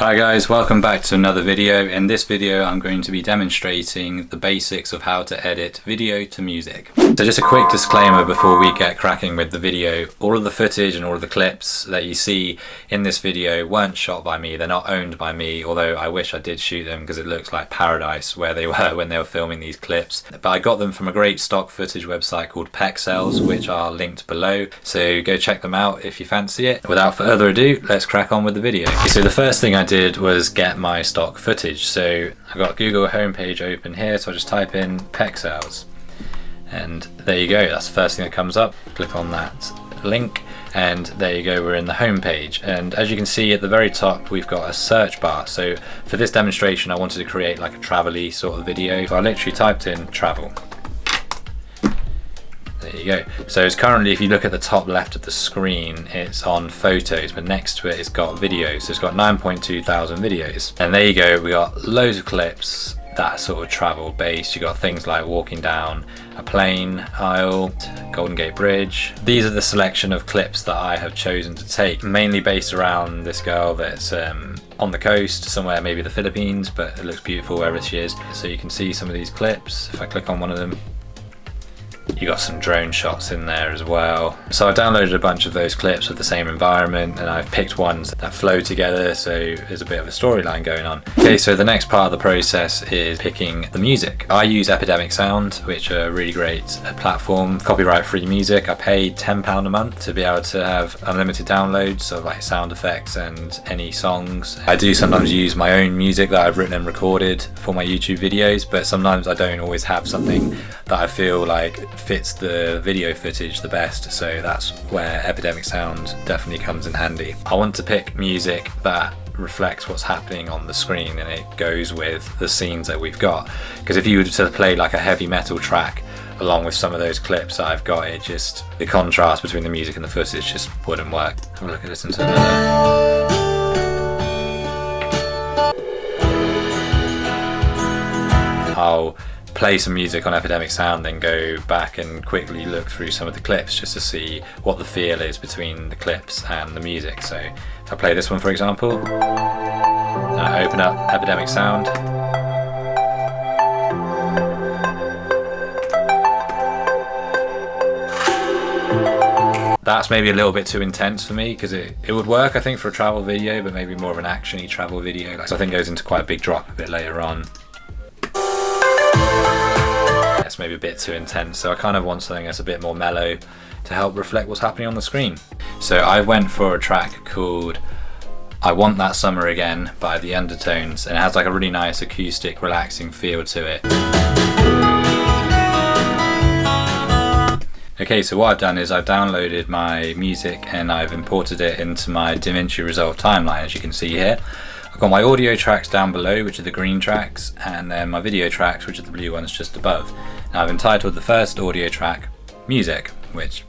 Hi guys, welcome back to another video. In this video I'm going to be demonstrating the basics of how to edit video to music. So just a quick disclaimer before we get cracking with the video. All of the footage and all of the clips that you see in this video weren't shot by me, they're not owned by me, although I wish I did shoot them because it looks like paradise where they were when they were filming these clips. But I got them from a great stock footage website called Pexels, which are linked below, so go check them out if you fancy it. Without further ado, let's crack on with the video. So the first thing I did was get my stock footage. So I've got Google homepage open here, so I just type in Pexels and there you go, that's the first thing that comes up. Click on that link and there you go, we're in the home page. And as you can see at the very top we've got a search bar. So for this demonstration I wanted to create like a travel-y sort of video, so I literally typed in travel. There you go. So it's currently, if you look at the top left of the screen, it's on photos, but next to it it's got videos. So it's got 9.2 thousand videos. And there you go, we got loads of clips that are sort of travel based. You got things like walking down a plane aisle, Golden Gate Bridge. These are the selection of clips that I have chosen to take, mainly based around this girl that's on the coast somewhere, maybe the Philippines, but it looks beautiful wherever she is. So you can see some of these clips. If I click on one of them, you got some drone shots in there as well. So I downloaded a bunch of those clips with the same environment and I've picked ones that flow together, so there's a bit of a storyline going on. Okay, so the next part of the process is picking the music. I use Epidemic Sound, which are a really great platform, copyright free music. I paid £10 a month to be able to have unlimited downloads of like sound effects and any songs. I do sometimes use my own music that I've written and recorded for my YouTube videos, but sometimes I don't always have something that I feel like fits the video footage the best, so that's where Epidemic Sound definitely comes in handy. I want to pick music that reflects what's happening on the screen and it goes with the scenes that we've got, because if you were to play like a heavy metal track along with some of those clips that I've got, it just, the contrast between the music and the footage just wouldn't work. Have a look at this into I'll play some music on Epidemic Sound, then go back and quickly look through some of the clips just to see what the feel is between the clips and the music. So if I play this one for example, and I open up Epidemic Sound, that's maybe a little bit too intense for me, because it would work I think for a travel video, but maybe more of an action-y travel video. So I think it goes into quite a big drop a bit later on. It's maybe a bit too intense, so I kind of want something that's a bit more mellow to help reflect what's happening on the screen. So I went for a track called I Want That Summer Again by The Undertones, and it has like a really nice acoustic relaxing feel to it. Okay, so what I've done is I've downloaded my music and I've imported it into my DaVinci Resolve timeline, as you can see here. I've got my audio tracks down below, which are the green tracks, and then my video tracks, which are the blue ones just above. Now I've entitled the first audio track Music, which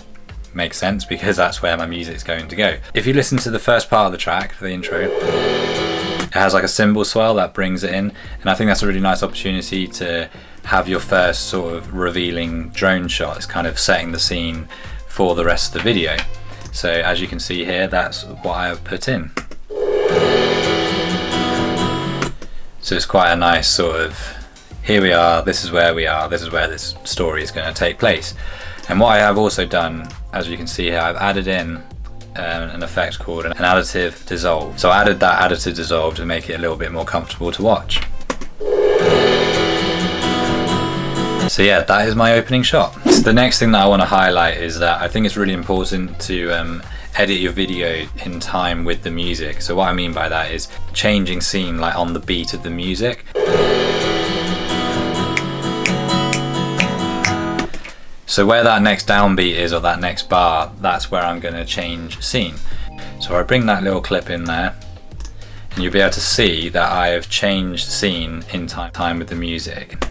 makes sense because that's where my music's going to go. If you listen to the first part of the track, the intro, it has like a cymbal swell that brings it in, and I think that's a really nice opportunity to have your first sort of revealing drone shot. It's kind of setting the scene for the rest of the video. So as you can see here, that's what I have put in. So it's quite a nice sort of, here we are, this is where we are, this is where this story is going to take place. And what I have also done, as you can see here, I've added in an effect called an additive dissolve. So I added that additive dissolve to make it a little bit more comfortable to watch. So yeah, that is my opening shot. So the next thing that I want to highlight is that I think it's really important to edit your video in time with the music. So what I mean by that is changing scene like on the beat of the music. So where that next downbeat is, or that next bar, that's where I'm going to change scene. So I bring that little clip in there and you'll be able to see that I have changed scene in time with the music.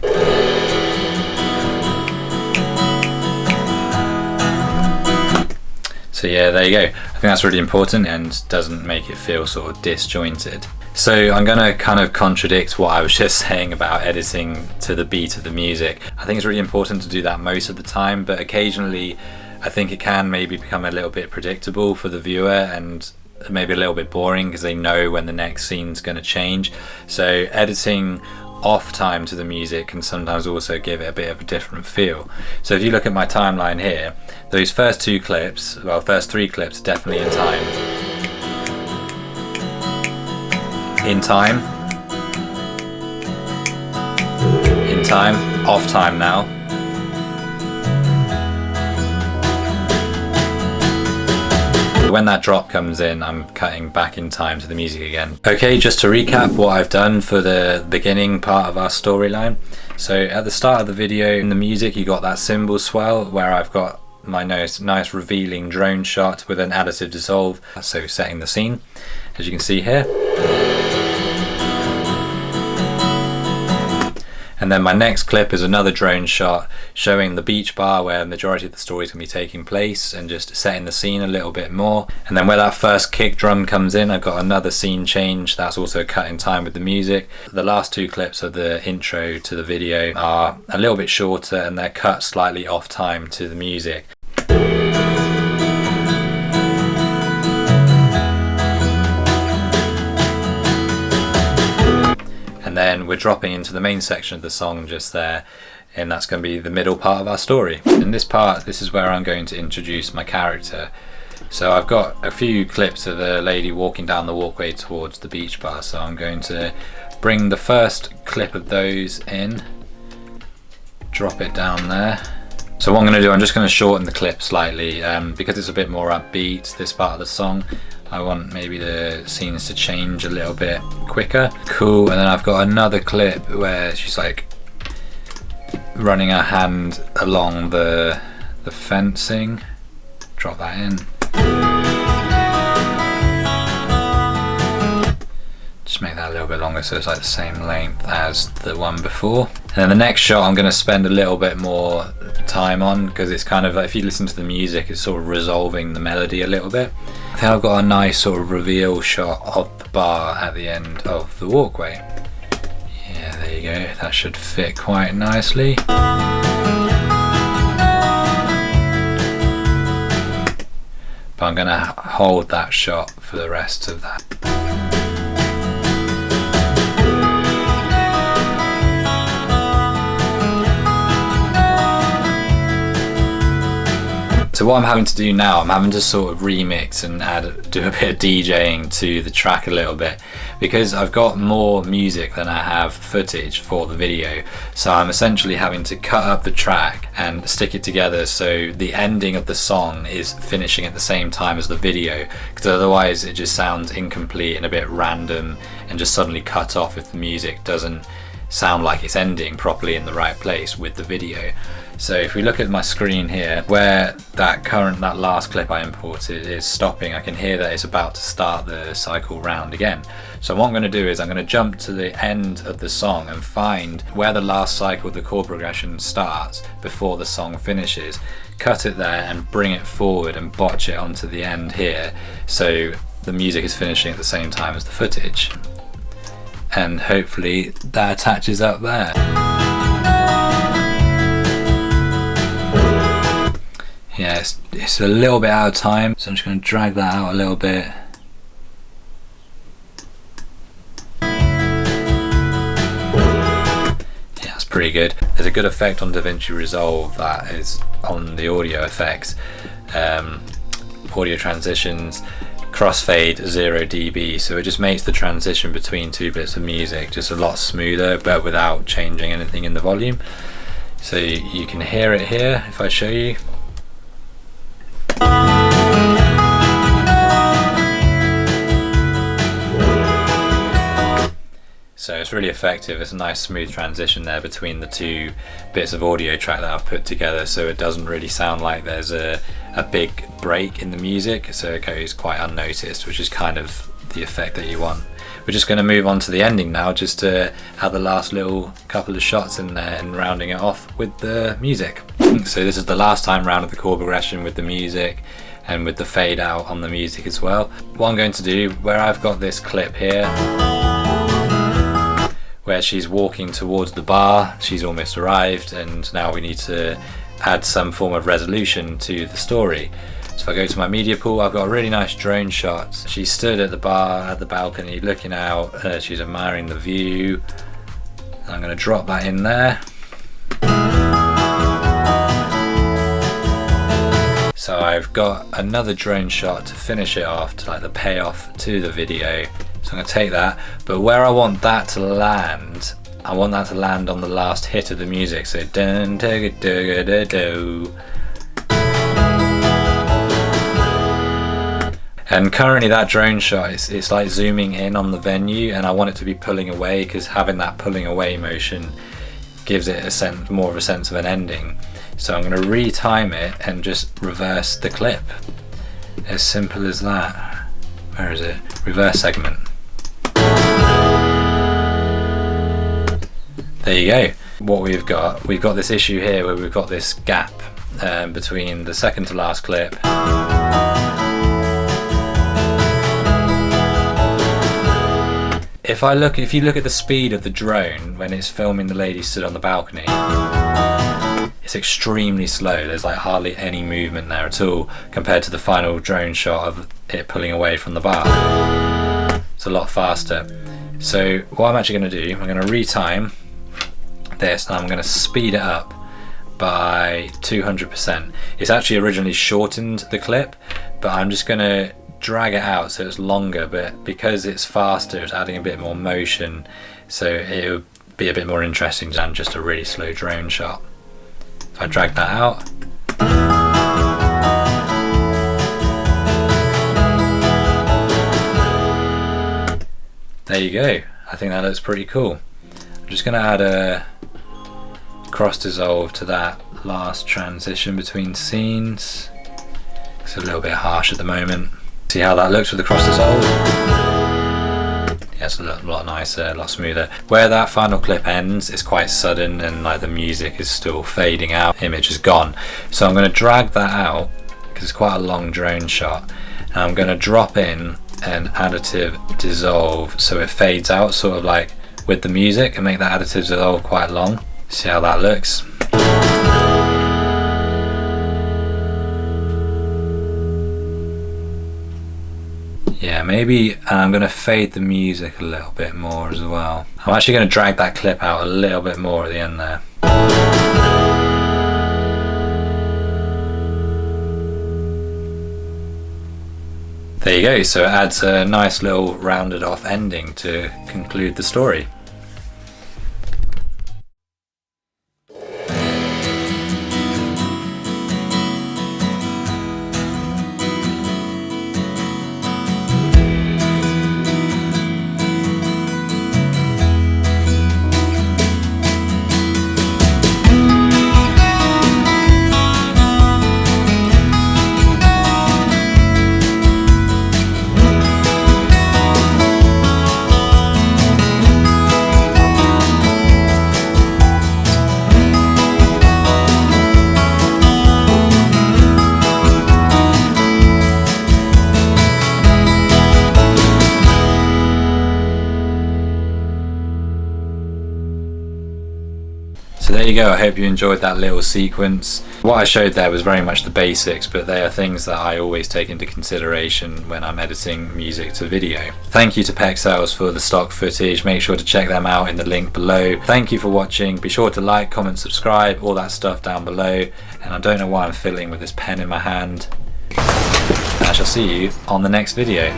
So yeah, there you go. I think that's really important and doesn't make it feel sort of disjointed. So I'm going to kind of contradict what I was just saying about editing to the beat of the music. I think it's really important to do that most of the time, but occasionally I think it can maybe become a little bit predictable for the viewer, and maybe a little bit boring because they know when the next scene's going to change. So editing off time to the music can sometimes also give it a bit of a different feel. So if you look at my timeline here, those first two clips, well, first three clips are definitely in time. In time. In time. Off time now. When that drop comes in, I'm cutting back in time to the music again. Okay, just to recap what I've done for the beginning part of our storyline. So at the start of the video, in the music, you got that cymbal swell where I've got my nice revealing drone shot with an additive dissolve, so setting the scene, as you can see here. And then my next clip is another drone shot showing the beach bar where the majority of the story is going to be taking place and just setting the scene a little bit more. And then where that first kick drum comes in, I've got another scene change that's also cut in time with the music. The last two clips of the intro to the video are a little bit shorter and they're cut slightly off time to the music. And then we're dropping into the main section of the song just there, and that's going to be the middle part of our story. In this part, this is where I'm going to introduce my character. So I've got a few clips of a lady walking down the walkway towards the beach bar, so I'm going to bring the first clip of those in, drop it down there. So what I'm going to do, I'm just going to shorten the clip slightly because it's a bit more upbeat, this part of the song. I want maybe the scenes to change a little bit quicker. Cool, and then I've got another clip where she's like running her hand along the fencing. Drop that in. Just make that a little bit longer so it's like the same length as the one before. And then the next shot I'm going to spend a little bit more time on because it's kind of like, if you listen to the music, it's sort of resolving the melody a little bit. I think I've got a nice sort of reveal shot of the bar at the end of the walkway. Yeah, there you go, that should fit quite nicely. But I'm going to hold that shot for the rest of that. So what I'm having to do now, I'm having to sort of remix and do a bit of DJing to the track a little bit because I've got more music than I have footage for the video. So I'm essentially having to cut up the track and stick it together so the ending of the song is finishing at the same time as the video, because otherwise it just sounds incomplete and a bit random and just suddenly cut off if the music doesn't sound like it's ending properly in the right place with the video. So if we look at my screen here, where that last clip I imported is stopping, I can hear that it's about to start the cycle round again. So what I'm going to do is I'm going to jump to the end of the song and find where the last cycle of the chord progression starts before the song finishes, cut it there and bring it forward and botch it onto the end here so the music is finishing at the same time as the footage. And hopefully that attaches up there. Yeah, it's a little bit out of time, so I'm just going to drag that out a little bit. Yeah, that's pretty good. There's a good effect on DaVinci Resolve that is on the audio effects, audio transitions, crossfade 0 dB, so it just makes the transition between two bits of music just a lot smoother, but without changing anything in the volume. So you can hear it here if I show you. So it's really effective. It's a nice smooth transition there between the two bits of audio track that I've put together, so it doesn't really sound like there's a big break in the music, so it goes quite unnoticed, which is kind of the effect that you want. We're just going to move on to the ending now, just to have the last little couple of shots in there and rounding it off with the music. So this is the last time round of the chord progression with the music and with the fade out on the music as well. What I'm going to do, where I've got this clip here where she's walking towards the bar, she's almost arrived, and now we need to add some form of resolution to the story. So if I go to my media pool, I've got a really nice drone shot. She stood at the bar at the balcony looking out. She's admiring the view. I'm going to drop that in there. So I've got another drone shot to finish it off, to like the payoff to the video. So I'm going to take that, but where I want that to land, I want that to land on the last hit of the music. So dun dun dun dun dun. And currently that drone shot it's like zooming in on the venue, and I want it to be pulling away, because having that pulling away motion gives it a sense, more of a sense of an ending. So I'm going to retime it and just reverse the clip. As simple as that. Where is it? Reverse segment. There you go. What we've got this issue here where we've got this gap between the second to last clip if you look at the speed of the drone when it's filming the lady stood on the balcony, it's extremely slow. There's like hardly any movement there at all compared to the final drone shot of it pulling away from the bar. It's a lot faster. So what I'm actually going to do, I'm going to retime this and I'm going to speed it up by 200%. It's actually originally shortened the clip, but I'm just going to drag it out so it's longer, but because it's faster it's adding a bit more motion, so it'll be a bit more interesting than just a really slow drone shot. If I drag that out, there you go. I think that looks pretty cool. I'm just going to add a cross dissolve to that last transition between scenes. It's a little bit harsh at the moment. See how that looks with the cross dissolve? Yeah, it's a lot nicer, a lot smoother. Where that final clip ends, it's quite sudden and like the music is still fading out, image is gone. So I'm going to drag that out because it's quite a long drone shot, and I'm going to drop in an additive dissolve so it fades out sort of like with the music, and make that additive dissolve quite long. See how that looks? Yeah, maybe I'm going to fade the music a little bit more as well. I'm actually going to drag that clip out a little bit more at the end there. There you go, so it adds a nice little rounded off ending to conclude the story. So there you go, I hope you enjoyed that little sequence. What I showed there was very much the basics, but they are things that I always take into consideration when I'm editing music to video. Thank you to Pexels for the stock footage, make sure to check them out in the link below. Thank you for watching, be sure to like, comment, subscribe, all that stuff down below. And I don't know why I'm fiddling with this pen in my hand. And I shall see you on the next video.